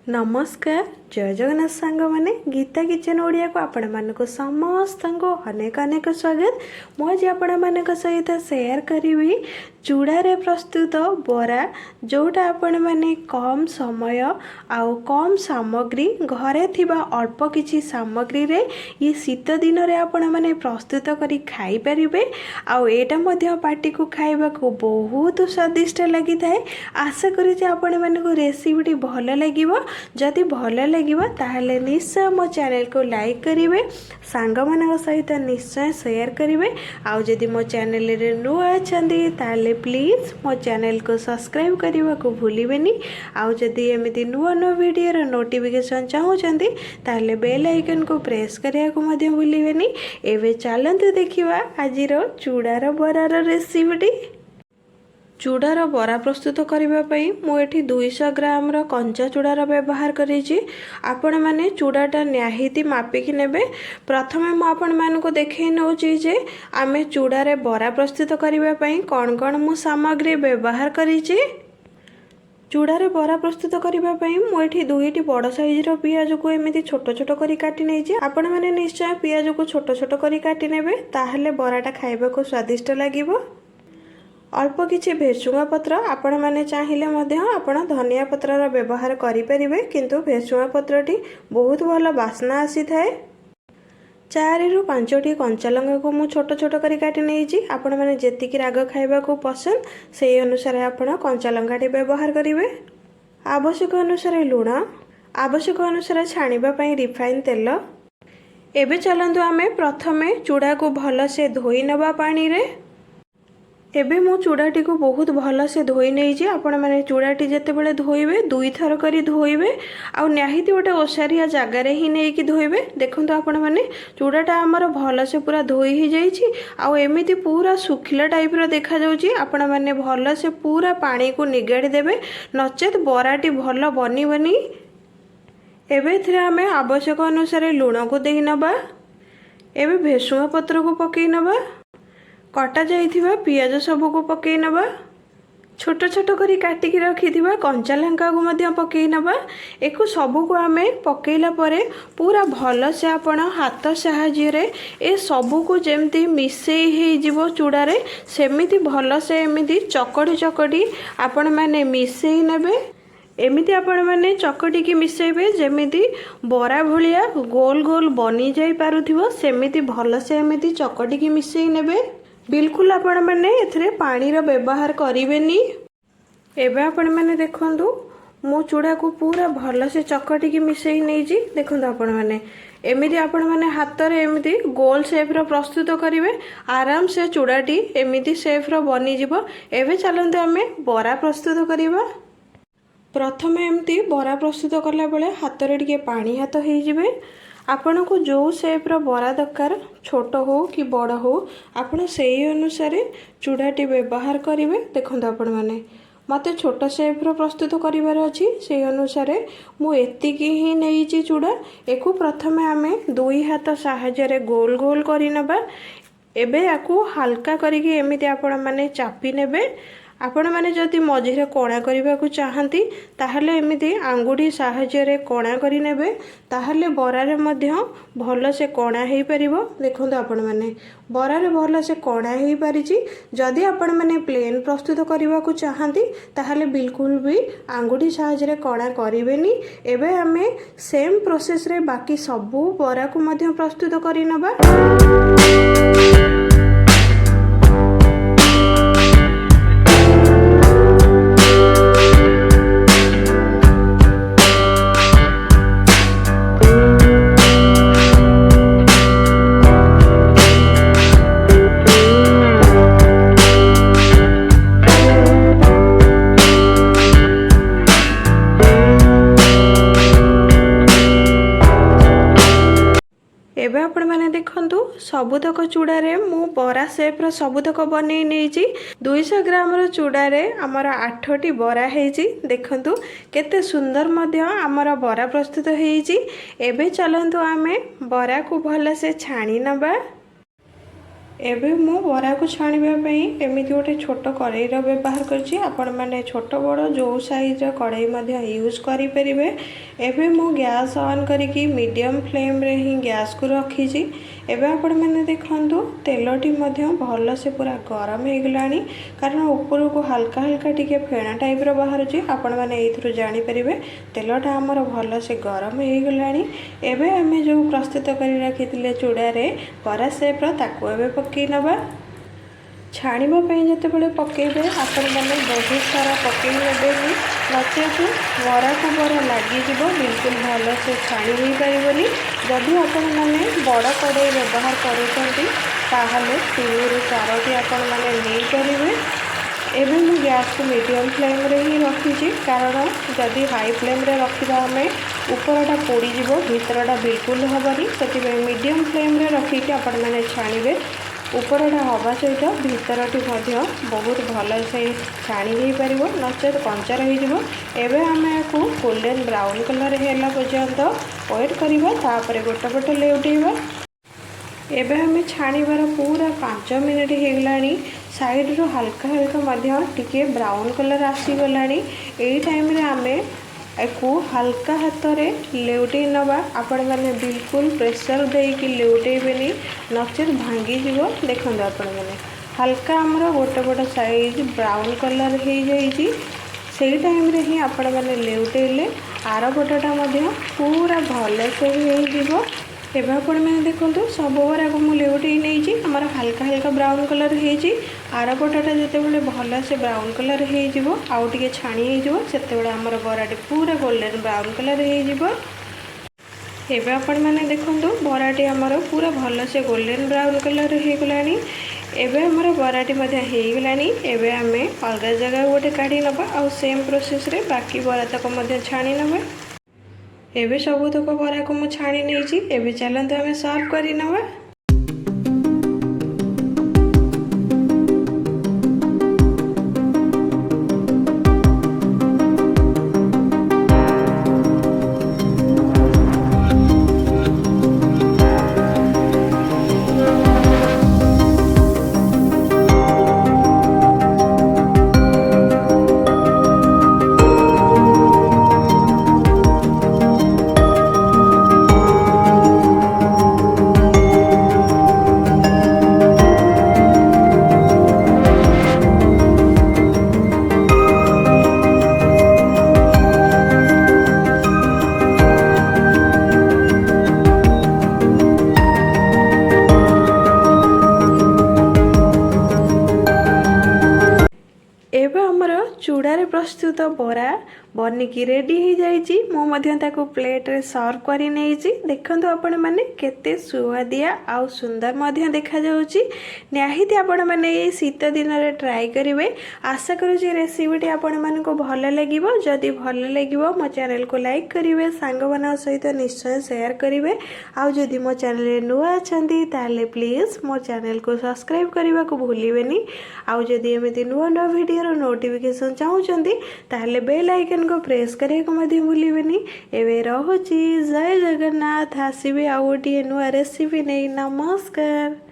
नमस्कार जय जगन्नाथ सांग मैंने गीता किचन ओडिया को आपण मानक समस्त अनेक अनेक स्वागत। मुझे आपण मानक सहित शेयर करी चूड़ारे प्रस्तुत बरा जोटा आपण मैंने कम समय आउ कम सामग्री घरे थिबा अल्प किछि सामग्री रे ये शीत दिन रे आपण मैंने प्रस्तुत करी खाई परिबे। आउ एटा मध्य पार्टी को खाइबा को बहुत स्वादिष्ट लगी थाए। आशा करी जे आपण माने को रेसिपी भल लागिवो। जदि भल लगिवो ताहले निश्चय मो चैनल को लाइक करिवे, सांग मानक सहित निश्चय शेयर करिवे। आउ जदि मो चैनल रे नुआ अछंदी ताहले प्लीज मो चैनल को सब्सक्राइब करने को भूलिबेनी। आउ जदि एमिति नुआ नुआ वीडियो रो नोटिफिकेशन चाहूचंदी ताहले बेल आइकन को प्रेस करिया को मध्य भूलिबेनी। एबे चलंतु देखिबा आजिरो चूड़ार बरार रेसिपी। चूड़ार बरा प्रस्तुत करने मुझे 200 ग्राम कंचा चूड़ार व्यवहार करेछि। आपण माने चूड़ाटा निहाती मापिकी नेबे। प्रथमे मु आपण मानको देखै नउछि जे आमे चूड़ारे बरा प्रस्तुत करने कौन कौन मु सामग्री व्यवहार करिछि। चूड़ारे बरा प्रस्तुत करने मुझे 2टी बड़ साइजर पियाज को एमती छोट छोट करी काटी नहीं। आपण माने निश्चय पियाज को छोट छोट करी काटी नेबे, ताहले बराटा खाइबा को स्वादिष्ट लागिबो। अल्प किछि भेसुंगा पत्र आपण माने चाहिए आपण धनिया पत्रर व्यवहार करें, किंतु भेसुंगा पत्रटी बहुत भल बास्ना आसी थाए। 4 ରୁ 5टी कंचा लंका को मु छोट छोट करी काटी नहीं। आपण माने जेतिकी राग खाइबा को पसंद से अनुसार आपण कंचा लंकाटी व्यवहार करेंगे। आवश्यक अनुसार लुण, आवश्यक अनुसार छाणिबा पई रिफाइन तेल। एबे चलंतु आमे प्रथमे चूड़ा को भल से धोई नबा पानी रे। एबे मो चूड़ाटी को बहुत भल से धोई नहीं। आपण माने चूड़ाटी जेते बेले धोइबे 2 थर करी धोइबे। आ निहाती गोटे ओसारिया जगार ही नहीं कि धोइबे। देखंतु आपण माने चूड़ाटा हमर भल से पूरा धोई ही जाइछि। आ एमिति पूरा सुखिला टाइप रो देखा जाउछि। आपण माने भल से पूरा पानी को निगाड़ी देबे, नचेत बराटी भल बनिबनी। एबे एथिरे आमे आवश्यक अनुसार लूण को देई नबा। एबे भेसुंगा पत्र को पकई नबा। कटा जाइथिबा पियाज सबू को पकई नबा। छोट छोट करी काटिकी रखिथिबा कंचा लंका को मध्य पकई नबा। एको सबू को आमे पकईला परे पूरा भल से आपण हाथ साहाय्य रे ए सबू को जेमती मिसेई हे जिवो चूड़ारे सेमिति भल से एमिति चकड़ी चकड़ी आपण माने मिसेई नेबे। एमिति आपण माने चकटी की मिसेबे जेमिति बरा भलिया गोल गोल बनी जाई पारुथिबो सेमिति भल से एमिति चकटी की मिसेई नेबे। बिल्कुल आपण माने एथरे पानी रो व्यवहार करिवेनी। एबे आपण माने देखंतु मो चूड़ा को पूरा भल से चकटी की मिसेई नै जी। देखंतु आपण माने एमिति आपण माने हाथ रे एमिति गोल शेप रो प्रस्तुत करिवे। आराम से चूड़ाटी एमिति शेप रो बनी जिवो। एबे चलंतु आमे बरा प्रस्तुत करिवा। प्रथमे एमती बरा प्रस्तुत करला बेले हाथ रे टिके पानी हाथ हे जिवे। आपण को जो शेप रो बरा दरकार छोट हो कि बड़ हो आपण सेही अनुसार चूड़ाटी व्यवहार करिवे। देखंतु आपण माने मते छोट शेप रो प्रस्तुत करिवार अछि, सेही अनुसार मु एतिकी ही नेइची चूड़ा। एको प्रथमे आमे 2 हाथ साहाय्य रे गोल गोल करि नबा। एबे याकू हल्का करिके एमिति आपण माने चापी नेबे। आपण माने जदि मझिरे कोणा करने को चाहती ताहले एमिति आंगुठी साहाय्य रे कोणा करि नेबे, ताहले बरारे मध्य भल से कोणा हेई परिबो। देखंतु आपण माने बरारे भल से कोणा हेई परिछि। जदि आपण माने प्लेन प्रस्तुत करने को चाहती ताहले बिल्कुल भी आंगुठी साहाय्य रे कोणा करिवेनी। एबे आमे सेम प्रोसेस रे बाकी सबू बरा को मध्य प्रस्तुत करि नबा। एबे आपण माने देखंतु सबुतक चूड़ारे मु बरा शेप रो सबुतक बनै नेइची। 200 ग्राम रो चूड़ारे हमर 8टी बरा हेइची। देखंतु केते सुंदर मध्य हमर बरा प्रस्तुत हेइची। एबे चलंतु आमे बरा को भल से छाणी नबा। एबे मु बरा को छाणिबा पई एमिति गोटे छोट कड़ाईर व्यवहार करछि। आपण माने छोट बड़ जो साइज कड़ाई मध्य यूज करि परिबे। एबे मु गैस ऑन करिकी मीडियम फ्लेम रे ही गैस को रखिछि। एबे आपण माने देखंतु तेलटी मध्य भल से पूरा गरम हो गलानी, कारण ऊपर को हल्का हल्का टिके फेणा टाइप रो बाहरुछि। आपण माने एथुरु जानि परिबे तेलटा हमर भल से गरम हो गलानी। एबे हमें जो प्रस्तुत करि रखिथिले चूड़ा रे बरा शेप रो ताको एबे पक्की नबा। छाणिबा पई जेतेबेले पकेबे आपण माने बहुत सारा पकेई नेबेनी, नचेत बरा को बरा लागी जिवो, बिल्कुल भल से छाणी नहीं पारिबोनी। जदि आपण माने बड़ कड़ाई व्यवहार करूछंती ताहले 3 ରୁ 4टी आपण माने नहीं करिवे। एबे मु गैस को मीडियम फ्लेम रे ही रखिछि, कारण जदि हाई फ्लेम रे रखिबा हमें ऊपरटा पोड़ी जिवो, भीतरटा बिल्कुल हबनी। सेति मीडियम फ्लेम रे रखिके आपण माने छाणिबे। ऊपरटा हवा सहित भीतरटी मध्य बहुत भल से छाणी हो पार, नचेत कंचा रही। एबे आमे को गोल्डन ब्राउन कलर है पर्यंत वेट करवा, तापर गोटे पटे लेउटेबा। एबे हमें छाणीबार पूरा 5 मिनट हो गलानी। साइड रो हल्का हल्का मध्य टिके ब्राउन कलर आसीगलानी। एई टाइम रे आमे को हल्का हाथ में लेउटे नवा। आपण मैंने बिल्कुल प्रेशर देकी लेउटेबेनी, नचेत भांगी जीवो। देखंतु आपण मैंने हल्का आमर गोटे गोटे साइज ब्राउन कलर हो जाइए। से टाइम रे ही आपण मैंने लेउटेले आर पटटा मध्य पूरा भल से हो। एबे आपण मैंने देखंतु सब बरा को मु लेउटे नहीं, आमर हल्का हल्का ब्राउन कलर हो। आर पटटा जितेबाला भल से ब्राउन कलर हो आउ टिके छाणी हो, सेतेबाला आमर बराटी पूरा गोल्डन ब्राउन कलर हो। एबे आपण मैंने देखंतु बराटी आमर पूरा भल से गोल्डन ब्राउन कलर हो गलानी। एबे आमर बराटी मध्य हो गलानी। एबे आमे अलग जगह गोटे काढ़ी नबा, आउ सेम प्रोसेस रे बाकी बरा तक मध्य छाणी नबा। एबे सबुतक बरा को मु छाणी नेछि। एबे चलंतु आमे सर्व करि नबा। एबे हमर चूड़ारे प्रस्तुत बरा बनिकी रेडी हो जाइए। मु प्लेट रे सर्व करी नेइछि। देखंतु आपण माने केते सुआदिया आउ सुंदर मध्य देखा जाउछि। निहाती आपण माने ए शीत दिन रे ट्राई करिवे। आशा करूछि रेसिपीटी आपण माने को भल लागिवो। जदि भल लागिवो मो चैनल को लाइक करिवे, सांग बना सहित निश्चय शेयर करिवे। आउ जदि मो चैनल रे नुआ अछंती ताले प्लीज मो चैनल को सब्सक्राइब करबा को भूलिबेनी। आउ जदि एमिति नुआ नुआ वीडियो रो नोटिफिकेशन चाहउछंती ताले बेल आइकन को प्रेस करे को मधि भूलिबेनी। एबे रहुछि। जय जगन्नाथ। आसीबे आउ गोटे नुआ रेसिपी नै। नमस्कार।